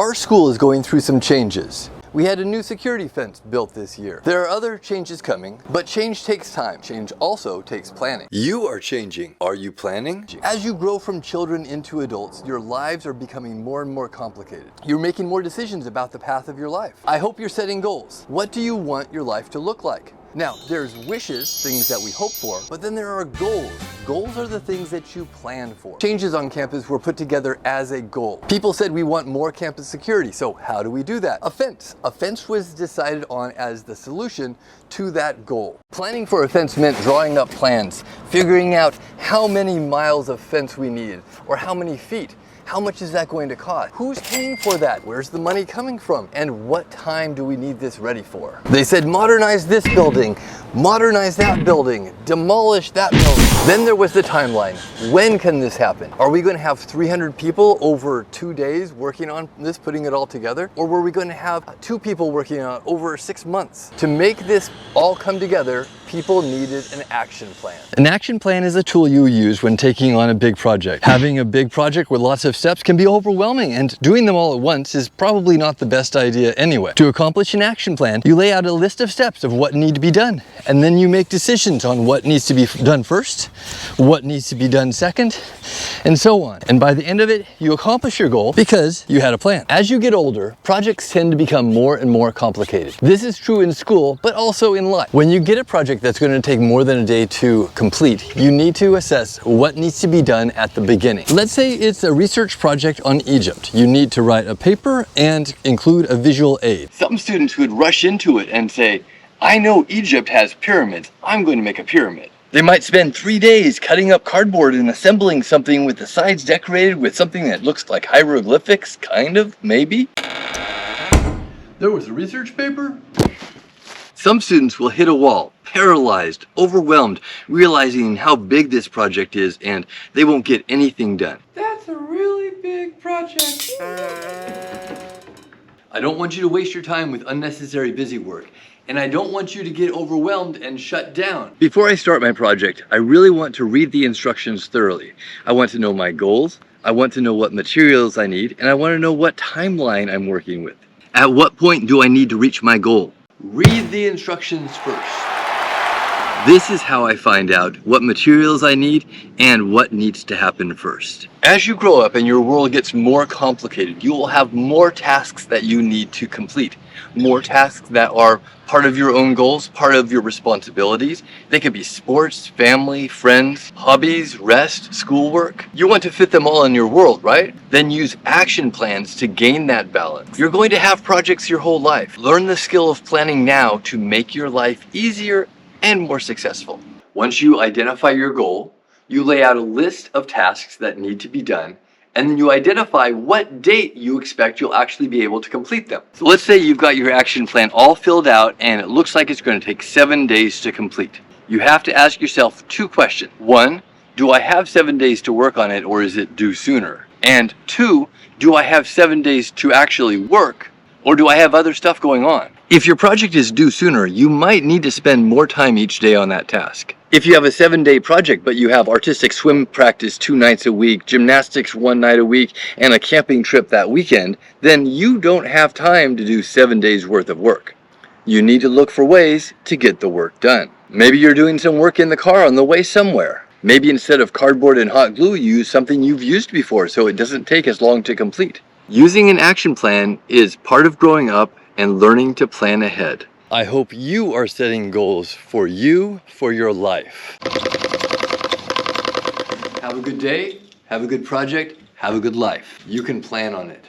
Our school is going through some changes. We had a new security fence built this year. There are other changes coming, but change takes time. Change also takes planning. You are changing. Are you planning? As you grow from children into adults, your lives are becoming more and more complicated. You're making more decisions about the path of your life. I hope you're setting goals. What do you want your life to look like? Now, there's wishes, things that we hope for, but then there are goals. Goals are the things that you plan for. Changes on campus were put together as a goal. People said we want more campus security, so how do we do that? A fence. A fence was decided on as the solution to that goal. Planning for a fence meant drawing up plans, figuring out how many miles of fence we needed, or how many feet. How much is that going to cost? Who's paying for that? Where's the money coming from? And what time do we need this ready for? They said modernize this building, modernize that building, demolish that building. Then there was the timeline. When can this happen? Are we going to have 300 people over 2 days working on this, putting it all together? Or were we going to have 2 people working on it over 6 months? To make this all come together, people needed an action plan. An action plan is a tool you use when taking on a big project. Having a big project with lots of steps can be overwhelming, and doing them all at once is probably not the best idea anyway. To accomplish an action plan, you lay out a list of steps of what need to be done, and then you make decisions on what needs to be done first, what needs to be done second, and so on. And by the end of it, you accomplish your goal because you had a plan. As you get older, projects tend to become more and more complicated. This is true in school, but also in life. When you get a project that's going to take more than a day to complete, you need to assess what needs to be done at the beginning. Let's say it's a research project on Egypt. You need to write a paper and include a visual aid. Some students would rush into it and say, I know Egypt has pyramids, I'm going to make a pyramid. They might spend 3 days cutting up cardboard and assembling something with the sides decorated with something that looks like hieroglyphics, kind of, maybe. There was a research paper? Some students will hit a wall, paralyzed, overwhelmed, realizing how big this project is, and they won't get anything done. That's a really big project. I don't want you to waste your time with unnecessary busy work, and I don't want you to get overwhelmed and shut down. Before I start my project, I really want to read the instructions thoroughly. I want to know my goals, I want to know what materials I need, and I want to know what timeline I'm working with. At what point do I need to reach my goal? Read the instructions first. This is how I find out what materials I need and what needs to happen first. As you grow up and your world gets more complicated, you will have more tasks that you need to complete. More tasks that are part of your own goals, part of your responsibilities. They could be sports, family, friends, hobbies, rest, schoolwork. You want to fit them all in your world, right? Then use action plans to gain that balance. You're going to have projects your whole life. Learn the skill of planning now to make your life easier and more successful. Once you identify your goal, you lay out a list of tasks that need to be done, and then you identify what date you expect you'll actually be able to complete them. So let's say you've got your action plan all filled out and it looks like it's going to take 7 days to complete. You have to ask yourself 2 questions. 1, do I have 7 days to work on it, or is it due sooner? And 2, do I have 7 days to actually work, or do I have other stuff going on? If your project is due sooner, you might need to spend more time each day on that task. If you have a 7-day project, but you have artistic swim practice 2 nights a week, gymnastics 1 night a week, and a camping trip that weekend, then you don't have time to do 7 days worth of work. You need to look for ways to get the work done. Maybe you're doing some work in the car on the way somewhere. Maybe instead of cardboard and hot glue, you use something you've used before so it doesn't take as long to complete. Using an action plan is part of growing up and learning to plan ahead. I hope you are setting goals for you, for your life. Have a good day, have a good project, have a good life. You can plan on it.